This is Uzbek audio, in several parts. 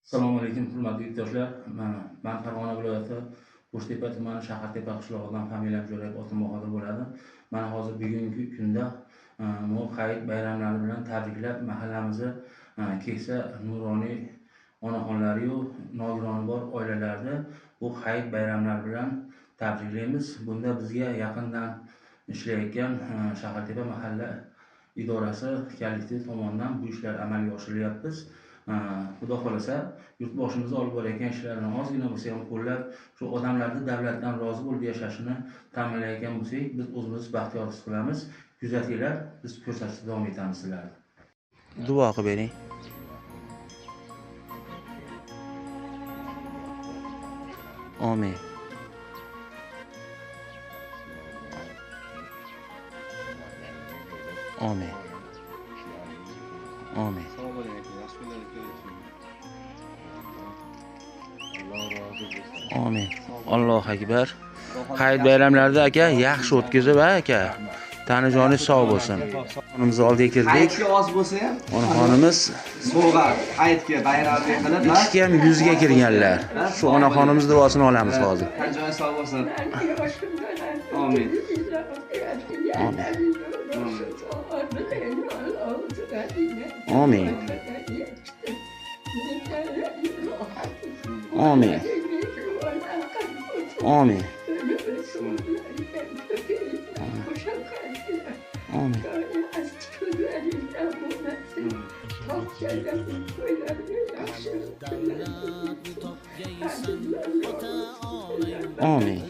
Assalomu alaykum, hurmatli yurtdoshlar. Men Farg'ona viloyati Qo'shtepa tumani Shahartepa qishlog'idan familiyam Jo'rayev Otim Bahodir bo'ladi. Men hozir bugungi kunda Mo'l Hayit bayramlari bilan tabriklab mahallamizni keksa nuroniy onaxonlari yu nogironi bor oilalarni bu Hayit bayramlari bilan tabriklaymiz. Bunda bizga yaqindan ishlayotgan Shahartepa mahalla idorasi kollektiv tomonidan bu ishlar amalga oshirilyapti. Xudo xolasa yurtboshimiz olib borayotgan ishlarni ozgina bo'lsa ham qo'llab, shu odamlarni davlatdan rozi bo'lib yashashini ta'minlayotgan bo'lsak, biz o'zimiz baxtiyor his qilamiz. Kuzatinglar, biz ko'rsatishda davom etamiz sizlarni. Duo qilib bering. Amin. Amin. Amin. Amin. Allohu akbar. Hayit bayramlarida aka yaxshi o'tkazib aka. Tanijoningiz sog' bo'lsin. Onamizni oldiga kirdik. Hayitga oz bo'lsa ham, Onaxonimiz sovg'a hayitga bayramga qilib, ikki ham 100 ga kirganlar. Shu onaxonimiz duosini olamiz hozir. Tanijoningiz sog' bo'lsin. Amin. Amin. Amin. Amin. Amin. Amin.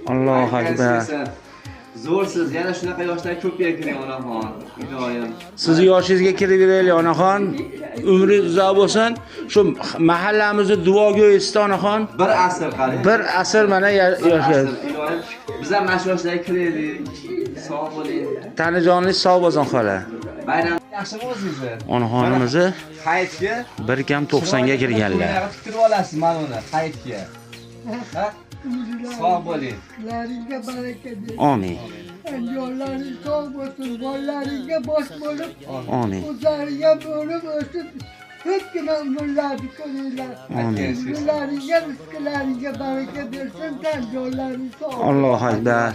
Allohu akbar. Zo'rsiz, yana shunaqa yoshlar ko'payib kiring onaxon. Iloyim. Siz yoshingizga kirib beraylik onaxon. Umringiz uzoq bo'lsin. Shu mahallamizni duoga o'yisdi onaxon. Bir asr qarang. Bir asr mana yashayapsiz. Iloyim. Biz ham mana shu yoshlarga kiraylik. Sog' bo'ling. Tanijoningiz sog' bo'lsin xola. Bayram yaxshimi o'zingizni? Onaxonimizni Hayitga bir kam 90 ga kirganlar. Fikirib olasiz mana uni hayitga. Ha? Sog' bo'ling. Laringga baraka ber. Amin. Yo'llaring sog' bo'lsin, bolalaringga bosh bo'lib, Amin. o'zlariga bo'lib o'sib, ko'pgina umrlarni ko'ringlar. Amin. Umrlaringga, rizqlaringga baraka bersin, tan yo'llaring sog'. Allohu akbar.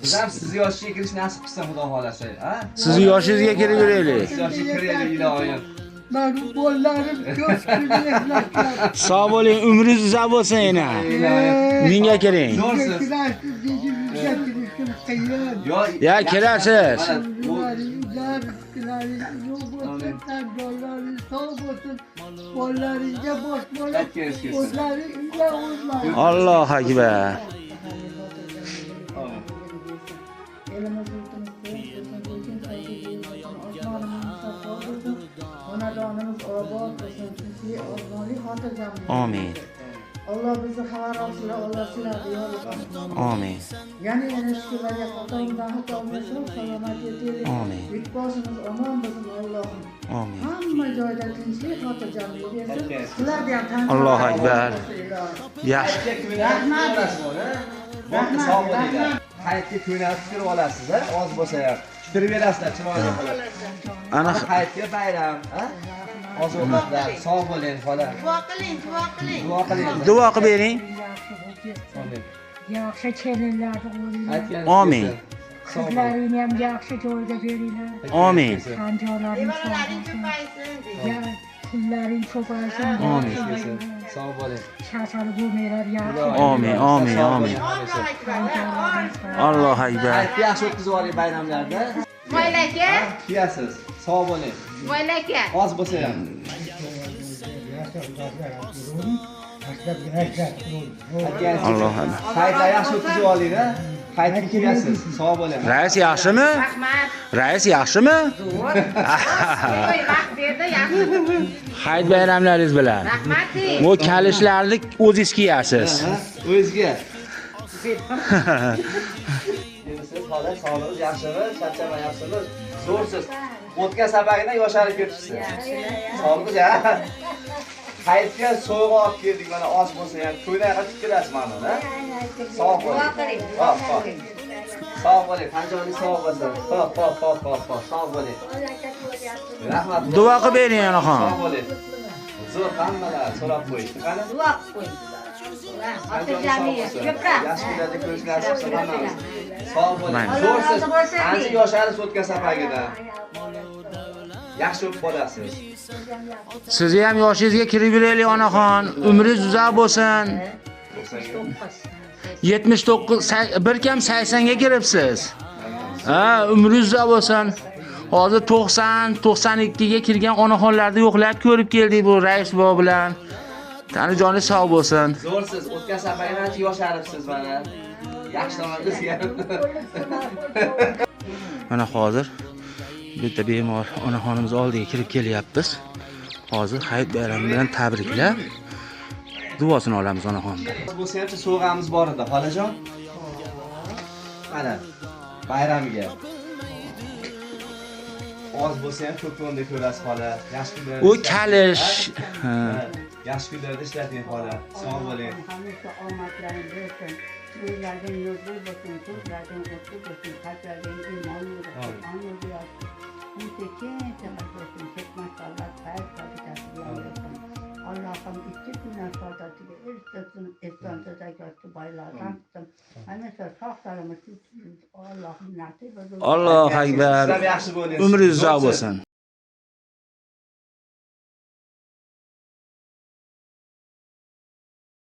Biz ham siz yoshga kirish nasib qilsa Xudo xolasa, ha? Sizni yoshingizga kirib beraylik. Siz yoshga kiraylik iloyim. Mening bolalarim ko'p qilgan. Sog' bo'ling, umringiz uzoq bo'lsin yana. Mingga kiring. Zo'rsiz. Ya kirasiz. Bolalaringga bosh bo'lib, o'zlaring uyda o'zlar. Allohu akbar. Elimiz yurtimiz onajonimiz obod bo'lsin, tinchlik, ozmonlik, xotirjamlik. Amin. Allah bizi xabar olsinlar, Allah sizlarni yo'liga. Amin. Yana shularga xatoimdan xatoimdan salomat etaylik. Amin. Yurtboshimiz omon bo'lsin Allohim. Amin. Hamma joyda tinchlik, xotirjamlik bersin. Sizlarga ham tanzim. Allohu akbar. Yaxshi. Rahmat. Rahmat. Sog' bo'linglar. Hayitga ko'nalib kirib olasiz, ha? Oz bo'lsa ham. Kirib berasizlar chiroyli qilib. Ana Hayitga bayram, ha? Oziq-ovqatlar, sog' bo'ling, xola. Duo qiling, duo qiling. Duo qiling. duo qilib bering. Amin. Yaxshi kelinlarni qo'yinglar. Aytganingiz Amin. kelsin. Sog' bo'ling. Qizlaringni ham yaxshi joyga beringlar. Amin. Qanjolaring Nevaralaring ko'paysin. Ya pullaring ko'paysin. Amin. Sog' bo'ling. Shashal bo'lmanglar yaxshi. Amin. Amin. Amin. Allohu akbar. Allohu akbar. Hayitni yaxshi o'tkazib oling bayramlarda. Moylaka, Kiyasiz. Sog' bo'ling. moylaka. Oz bo'lsa ham. Allohu akbar. Hayitni yaxshi o'tkazib oling, ha? Hayitga kiyasiz. Sog' bo'ling. Rais yaxshimi? Rahmat. Rais yaxshimi? Voy, vaqt berdi, yaxshi. Hayit bayramlaringiz bilan. Rahmat. Bu kalishlarni o'zingiz kiyasiz. Ha? O'zga. Siz holat sog'lig'ingiz yaxshimi? Charchamayapsizmi? Zo'rsiz. O'tgan safargina yosharib ketibsiz. Sog'lig'ingiz ya. Hayitga so'g'i olib keldik, mana oz bo'lsa ham to'ylarga tikilasiz mana, ha? Sog' bo'ling. Hop, hop. Sog' bo'ling, qanchalik sog' bo'lsin. Hop, sog' bo'ling. Rahmat. Duo qilib bering onaxon. Sog' bo'ling. Zo'r hammalar so'rab qo'yishdi. Qani? Duo qo'ying. Xotirjamlik, ko'proq. Yaxshi kunlarda ko'rish nasib qilsin hammamiz. Sog' bo'ling. Mayli. Zo'rsiz. Alloh razı bo'lsin. Ancha yosharsiz o'tgan safargidan. Yaxshi o'tib qolasiz. Sizni ham yoshingizga kirib yuraylik onaxon. Umringiz uzoq bo'lsin. 79 bir kam 80 ga kiribsiz. Ha, umringiz uzoq bo'lsin. Hozir 90, 92 ga kirgan onaxonlarni yo'qlab ko'rib keldik bu rais bobo bilan. Tanijoningiz sog' bo'lsin. Zo'rsiz. O'tgan safargidan ancha yosharibsiz mana. Yaxshi tomonda sizga. Mana hozir bitta bemor onaxonimiz oldiga kirib kelyapmiz. Hozir hayit bayrami bilan tabriklab duosini olamiz onaxonda. Bo'lsa ham so'g'amiz bor edi, xolajon. Mana bayramiga. Oz bo'lsa ham ko'p o'nda ko'rasiz xola. Yaxshi kunlarda. U kalish. Ha. Yaxshi kunlarda ishlating xola. Sog' bo'ling. Hamisha omadlaring bersin. Yo'llaring nurli bo'lsin, ko'zlaring o'tli bo'lsin, qalblaring iymonli bo'lsin, ongli bo'lsin. Uncha keng bo'lsin, hikmat Allah xayr foydasi bilan bersin. Allohim ikki kundan saodatiga erishsin, esonda zakotni boylardan qilsin. Hamisha sog' salomat Allohim nasib etsin. Allohu akbar. Sizlar yaxshi bo'ling. Umringiz uzoq bo'lsin.